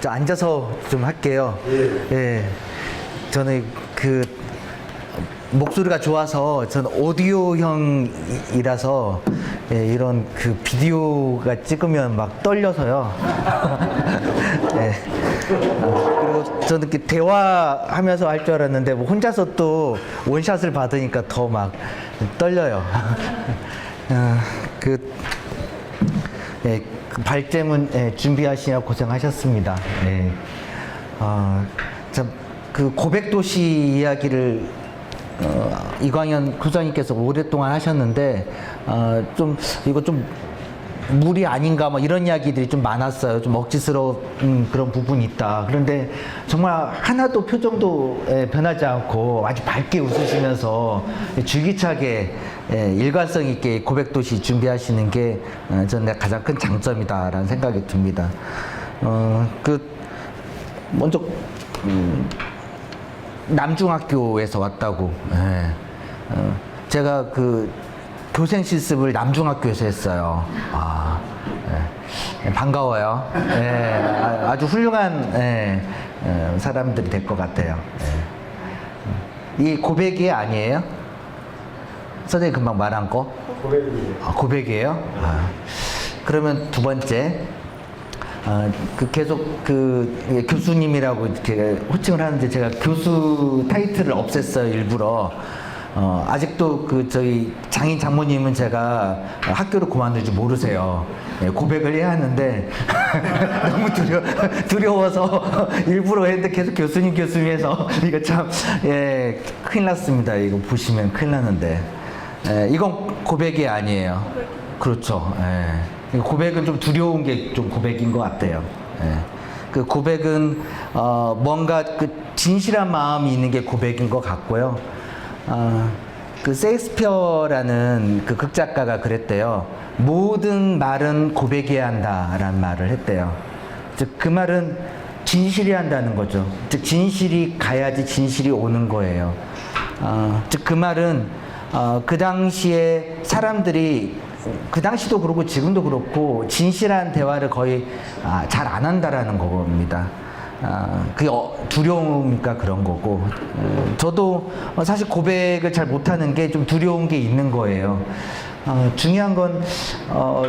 저 앉아서 좀 할게요. 예. 저는 그 목소리가 좋아서 저는 오디오형이라서 예, 이런 그 비디오가 찍으면 막 떨려서요. 예. 그리고 저는 이렇게 대화하면서 할 줄 알았는데 뭐 혼자서 또 원샷을 받으니까 더 막 떨려요. 예, 그 발제문 예, 준비하시냐 고생하셨습니다. 예. 참, 그 고백도시 이야기를 이광현 소장님께서 오랫동안 하셨는데 좀 이거 좀 무리 아닌가 뭐 이런 이야기들이 좀 많았어요. 좀 억지스러운 그런 부분이 있다. 그런데 정말 하나도 표정도 변하지 않고 아주 밝게 웃으시면서 줄기차게 일관성 있게 고백도시 준비하시는 게 저는 가장 큰 장점이다라는 생각이 듭니다. 먼저 남중학교에서 왔다고. 제가 그 교생 실습을 남중학교에서 했어요. 반가워요. 아주 훌륭한 사람들이 될 것 같아요. 이 고백이 아니에요? 선생님 금방 말한 거? 고백이에요. 고백이에요? 그러면 두 번째. 계속 그 교수님이라고 이렇게 호칭을 하는데 제가 교수 타이틀을 없앴어요, 일부러. 아직도 그 저희 장인 장모님은 제가 학교를 그만둘지 모르세요. 고백을 해야 하는데 너무 두려워서 일부러 했는데 계속 교수님 해서 이거 참 큰일 났습니다. 이거 보시면 큰일 났는데 이건 고백이 아니에요. 그렇죠. 고백은 좀 두려운 게 좀 고백인 것 같아요. 그 고백은 뭔가 그 진실한 마음이 있는 게 고백인 것 같고요. 그 셰익스피어라는 그 극작가가 그랬대요. 모든 말은 고백해야 한다라는 말을 했대요. 즉 그 말은 진실이 한다는 거죠. 즉 진실이 가야지 진실이 오는 거예요. 즉 그 말은 그 당시에 사람들이 그 당시도 그렇고 지금도 그렇고 진실한 대화를 거의 잘 안 한다라는 겁니다. 그게 두려우니까 그런 거고 저도 사실 고백을 잘 못하는 게 좀 두려운 게 있는 거예요. 중요한 건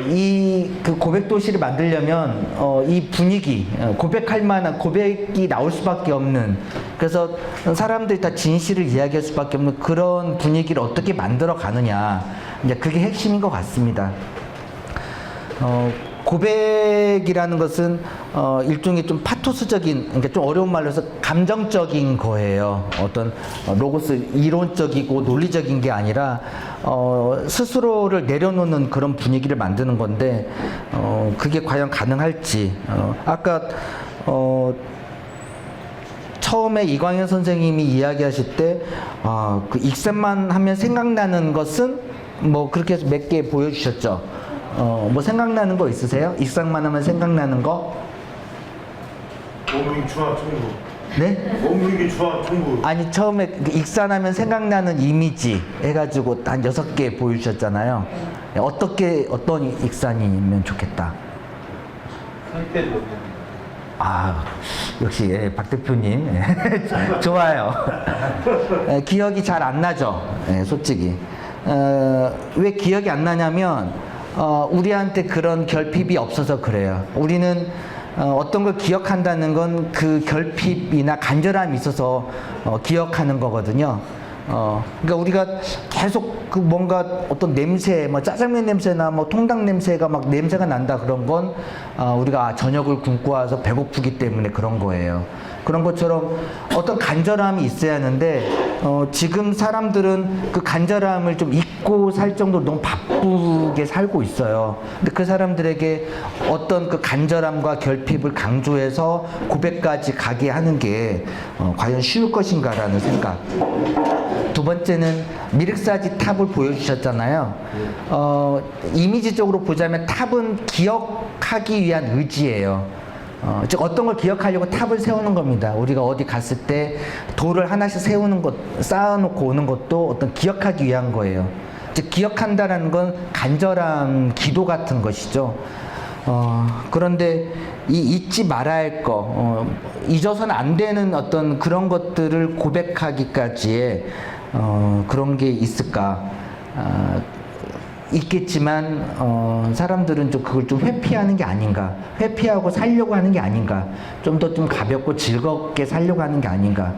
이 그 고백 도시를 만들려면 이 분위기 고백할 만한 고백이 나올 수밖에 없는, 그래서 사람들이 다 진실을 이야기할 수밖에 없는 그런 분위기를 어떻게 만들어 가느냐, 이제 그게 핵심인 것 같습니다. 고백이라는 것은 일종의 좀 파토스적인, 그러니까 좀 어려운 말로 해서 감정적인 거예요. 어떤 로고스 이론적이고 논리적인 게 아니라 스스로를 내려놓는 그런 분위기를 만드는 건데 그게 과연 가능할지. 아까 처음에 이광현 선생님이 이야기하실 때 그 익산만 하면 생각나는 것은 뭐 그렇게 해서 몇 개 보여주셨죠. 뭐 생각나는 거 있으세요? 익상만 하면 생각나는 거? 오므리 주합 청구. 네? 오므리 주합 청구. 아니 처음에 익산하면 생각나는 이미지 해가지고 한 6개 보여주셨잖아요. 어떤 익산이면 좋겠다. 상태도. 역시 박 대표님 좋아요. 기억이 잘 안 나죠, 솔직히. 왜 기억이 안 나냐면 우리한테 그런 결핍이 없어서 그래요. 우리는 어떤 걸 기억한다는 건 그 결핍이나 간절함이 있어서 기억하는 거거든요. 그러니까 우리가 계속 그 뭔가 어떤 냄새, 뭐 짜장면 냄새나 뭐 통닭 냄새가 막 냄새가 난다, 그런 건 우리가 저녁을 굶고 와서 배고프기 때문에 그런 거예요. 그런 것처럼 어떤 간절함이 있어야 하는데 지금 사람들은 그 간절함을 좀 잊고 살 정도로 너무 바쁘게 살고 있어요. 근데 그 사람들에게 어떤 그 간절함과 결핍을 강조해서 고백까지 가게 하는 게 과연 쉬울 것인가라는 생각. 두 번째는 미륵사지 탑을 보여주셨잖아요. 이미지적으로 보자면 탑은 기억하기 위한 의지예요. 즉 어떤 걸 기억하려고 탑을 세우는 겁니다. 우리가 어디 갔을 때 돌을 하나씩 세우는 것, 쌓아놓고 오는 것도 어떤 기억하기 위한 거예요. 즉 기억한다라는 건 간절한 기도 같은 것이죠. 그런데 잊지 말아야 할 거, 잊어서는 안 되는 어떤 그런 것들을 고백하기까지의 그런 게 있을까? 있겠지만 사람들은 좀 그걸 좀 회피하는 게 아닌가, 회피하고 살려고 하는 게 아닌가, 좀 더 좀 가볍고 즐겁게 살려고 하는 게 아닌가.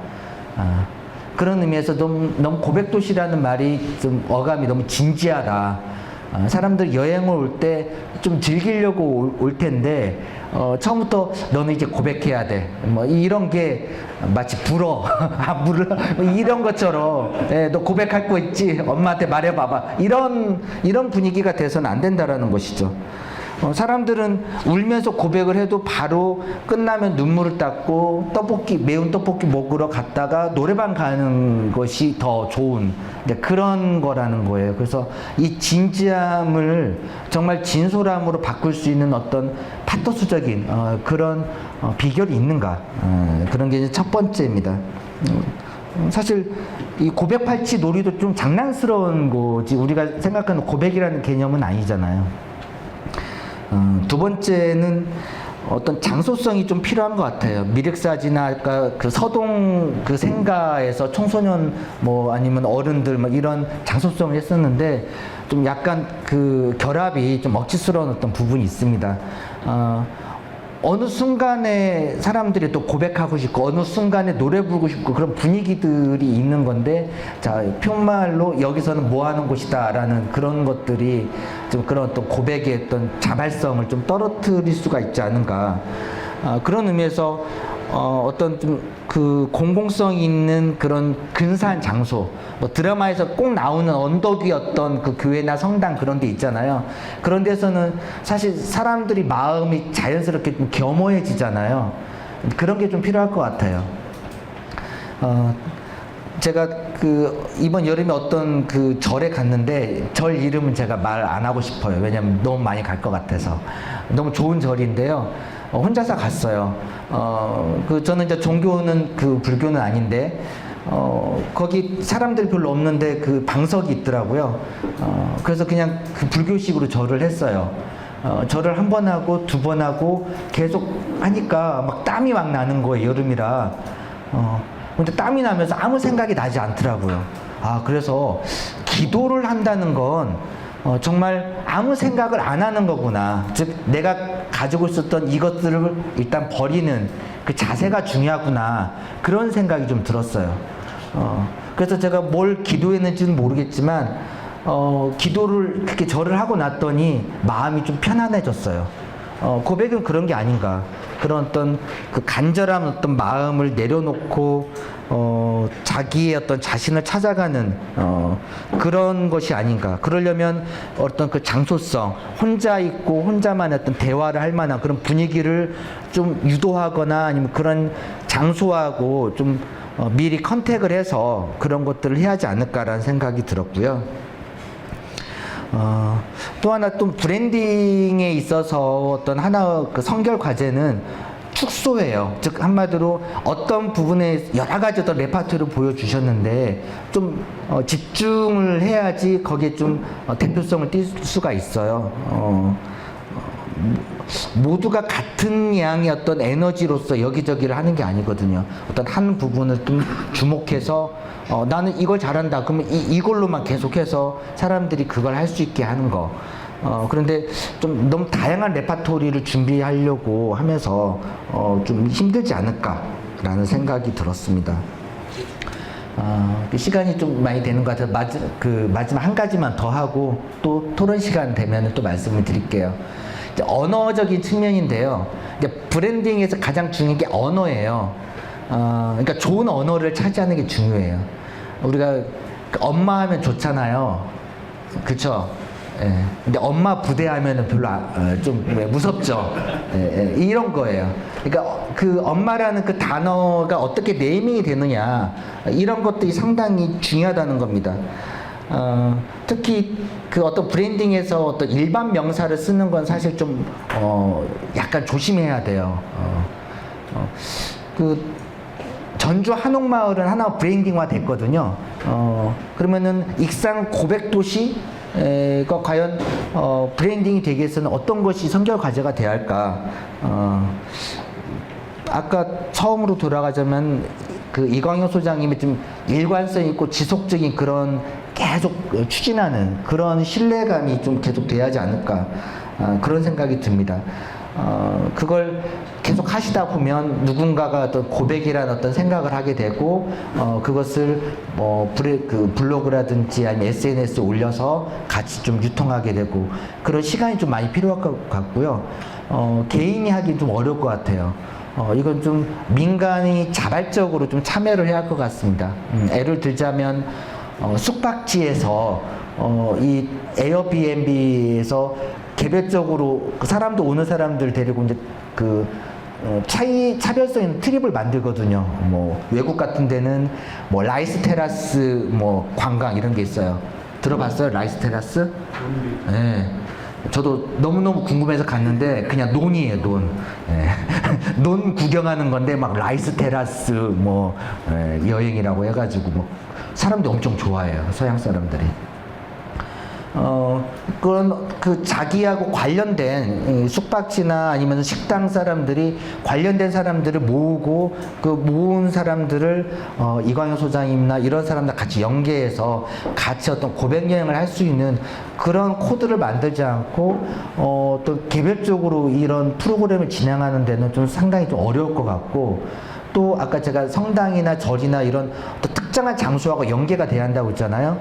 그런 의미에서 너무 고백도시라는 말이 좀 어감이 너무 진지하다. 사람들 여행을 올 때 좀 즐기려고 올 텐데 처음부터 너는 이제 고백해야 돼. 뭐 이런 게 마치 불어. 물어. 뭐 이런 것처럼 너 고백할 거 있지? 엄마한테 말해봐봐. 이런 분위기가 돼서는 안 된다라는 것이죠. 사람들은 울면서 고백을 해도 바로 끝나면 눈물을 닦고 매운 떡볶이 먹으러 갔다가 노래방 가는 것이 더 좋은 그런 거라는 거예요. 그래서 이 진지함을 정말 진솔함으로 바꿀 수 있는 어떤 파토스적인 그런 비결이 있는가, 그런 게 이제 첫 번째입니다. 사실 이 고백 팔찌 놀이도 좀 장난스러운 거지 우리가 생각하는 고백이라는 개념은 아니잖아요. 두 번째는 어떤 장소성이 좀 필요한 것 같아요. 미륵사지나 아까 그 서동 그 생가에서 청소년 뭐 아니면 어른들 뭐 이런 장소성을 했었는데 좀 약간 그 결합이 좀 억지스러운 어떤 부분이 있습니다. 어느 순간에 사람들이 또 고백하고 싶고 어느 순간에 노래 부르고 싶고 그런 분위기들이 있는 건데, 자, 표말로 여기서는 뭐 하는 곳이다 라는 그런 것들이 좀 그런 어떤 고백의 어떤 자발성을 좀 떨어뜨릴 수가 있지 않은가. 그런 의미에서 어떤 좀 그 공공성 있는 그런 근사한 장소, 뭐 드라마에서 꼭 나오는 언덕 위 어떤 그 교회나 성당 그런 데 있잖아요. 그런 데서는 사실 사람들이 마음이 자연스럽게 좀 겸허해지잖아요. 그런 게 좀 필요할 것 같아요. 제가 그 이번 여름에 어떤 그 절에 갔는데 절 이름은 제가 말 안 하고 싶어요. 왜냐면 너무 많이 갈 것 같아서. 너무 좋은 절인데요. 혼자서 갔어요. 저는 이제 종교는 그 불교는 아닌데, 거기 사람들이 별로 없는데 그 방석이 있더라고요. 그래서 그냥 그 불교식으로 절을 했어요. 절을 한 번 하고 두 번 하고 계속 하니까 막 땀이 막 나는 거예요, 여름이라. 근데 땀이 나면서 아무 생각이 나지 않더라고요. 그래서 기도를 한다는 건 정말 아무 생각을 안 하는 거구나. 즉 내가 가지고 있었던 이것들을 일단 버리는 그 자세가 중요하구나. 그런 생각이 좀 들었어요. 그래서 제가 뭘 기도했는지는 모르겠지만 기도를 그렇게 절을 하고 났더니 마음이 좀 편안해졌어요. 고백은 그런 게 아닌가. 그런 어떤 그 간절한 어떤 마음을 내려놓고 자기의 어떤 자신을 찾아가는 그런 것이 아닌가. 그러려면 어떤 그 장소성, 혼자 있고 혼자만의 어떤 대화를 할 만한 그런 분위기를 좀 유도하거나 아니면 그런 장소하고 좀 미리 컨택을 해서 그런 것들을 해야 하지 않을까라는 생각이 들었고요. 또 하나 또 브랜딩에 있어서 어떤 하나 그 선결 과제는 축소예요. 즉 한마디로 어떤 부분에 여러 가지 어떤 레파토리를 보여주셨는데 좀 집중을 해야지 거기에 좀 대표성을 띌 수가 있어요. 모두가 같은 양의 어떤 에너지로서 여기저기를 하는 게 아니거든요. 어떤 한 부분을 좀 주목해서 나는 이걸 잘한다. 그러면 이걸로만 계속해서 사람들이 그걸 할 수 있게 하는 거. 그런데 좀 너무 다양한 레파토리를 준비하려고 하면서 좀 힘들지 않을까라는 생각이 들었습니다. 시간이 좀 많이 되는 것 같아서 마지막 한 가지만 더 하고 또 토론 시간 되면 또 말씀을 드릴게요. 이제 언어적인 측면인데요. 이제 브랜딩에서 가장 중요한 게 언어예요. 그러니까 좋은 언어를 차지하는 게 중요해요. 우리가 엄마 하면 좋잖아요. 그쵸? 예. 근데 엄마 부대하면은 별로 좀 무섭죠. 예, 이런 거예요. 그러니까 그 엄마라는 그 단어가 어떻게 네이밍이 되느냐, 이런 것들이 상당히 중요하다는 겁니다. 특히 그 어떤 브랜딩에서 어떤 일반 명사를 쓰는 건 사실 좀 약간 조심해야 돼요. 그 전주 한옥마을은 하나 브랜딩화 됐거든요. 그러면은 익산 고백도시 가 과연 브랜딩이 되기 위해서는 어떤 것이 선결 과제가 돼야 할까? 아까 처음으로 돌아가자면 그 이광영 소장님이 좀 일관성 있고 지속적인 그런 계속 추진하는 그런 신뢰감이 좀 계속 돼야 하지 않을까, 그런 생각이 듭니다. 그걸 계속 하시다 보면 누군가가 어떤 고백이라는 어떤 생각을 하게 되고, 그것을 뭐 블로그라든지 아니면 SNS에 올려서 같이 좀 유통하게 되고, 그런 시간이 좀 많이 필요할 것 같고요. 개인이 하긴 좀 어려울 것 같아요. 이건 좀 민간이 자발적으로 좀 참여를 해야 할 것 같습니다. 예를 들자면 숙박지에서 이 에어비앤비에서 개별적으로 그 사람도 오는 사람들 데리고 이제 그 차별성 있는 트립을 만들거든요. 뭐 외국 같은 데는 뭐 라이스 테라스 뭐 관광 이런 게 있어요. 들어봤어요? 라이스 테라스? 네. 저도 너무너무 궁금해서 갔는데 그냥 논이에요, 논. 예. 논 구경하는 건데 막 라이스 테라스 뭐 여행이라고 해가지고 뭐 사람들 엄청 좋아해요, 서양 사람들이. 그런 그 자기하고 관련된 숙박지나 아니면 식당 사람들이 관련된 사람들을 모으고 그 모은 사람들을 이광현 소장님이나 이런 사람들 같이 연계해서 같이 어떤 고백 여행을 할 수 있는 그런 코드를 만들지 않고 또 개별적으로 이런 프로그램을 진행하는 데는 좀 상당히 좀 어려울 것 같고, 또 아까 제가 성당이나 절이나 이런 또 특정한 장소하고 연계가 돼야 한다고 했잖아요.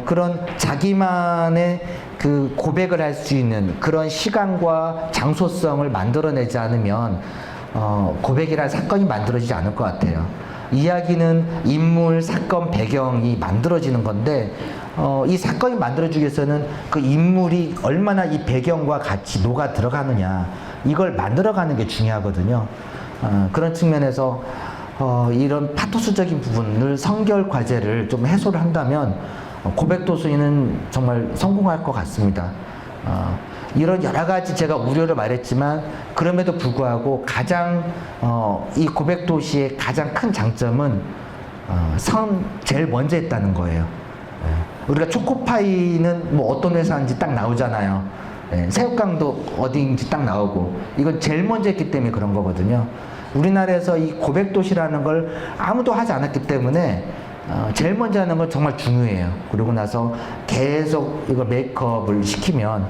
그런 자기만의 그 고백을 할 수 있는 그런 시간과 장소성을 만들어내지 않으면 고백이라는 사건이 만들어지지 않을 것 같아요. 이야기는 인물, 사건, 배경이 만들어지는 건데 이 사건이 만들어지기 위해서는 그 인물이 얼마나 이 배경과 같이 녹아 들어가느냐, 이걸 만들어가는 게 중요하거든요. 그런 측면에서 이런 파토스적인 부분을 선결 과제를 좀 해소를 한다면 고백 도서인은 정말 성공할 것 같습니다. 이런 여러 가지 제가 우려를 말했지만 그럼에도 불구하고 가장 이 고백 도시의 가장 큰 장점은 제일 먼저 했다는 거예요. 우리가 초코파이는 뭐 어떤 회사인지 딱 나오잖아요. 새우깡도 어디인지 딱 나오고, 이건 제일 먼저 했기 때문에 그런 거거든요. 우리나라에서 이 고백도시라는 걸 아무도 하지 않았기 때문에 제일 먼저 하는 건 정말 중요해요. 그리고 나서 계속 이거 메이크업을 시키면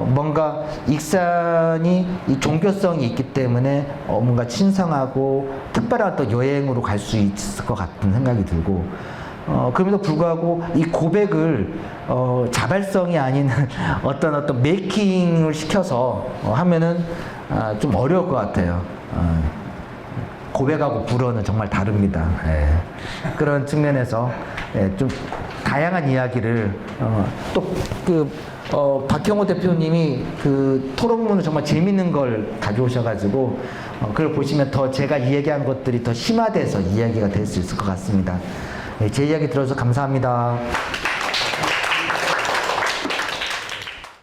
뭔가 익산이 이 종교성이 있기 때문에 뭔가 신성하고 특별한 어떤 여행으로 갈 수 있을 것 같은 생각이 들고, 그럼에도 불구하고 이 고백을 자발성이 아닌 어떤 메이킹을 시켜서 하면은 좀 어려울 것 같아요. 고백하고 불어는 정말 다릅니다. 그런 측면에서 좀 다양한 이야기를 박형호 대표님이 그 토론문을 정말 재밌는 걸 가져오셔가지고 그걸 보시면 더 제가 이야기한 것들이 더 심화돼서 이야기가 될 수 있을 것 같습니다. 제 이야기 들어줘서 감사합니다.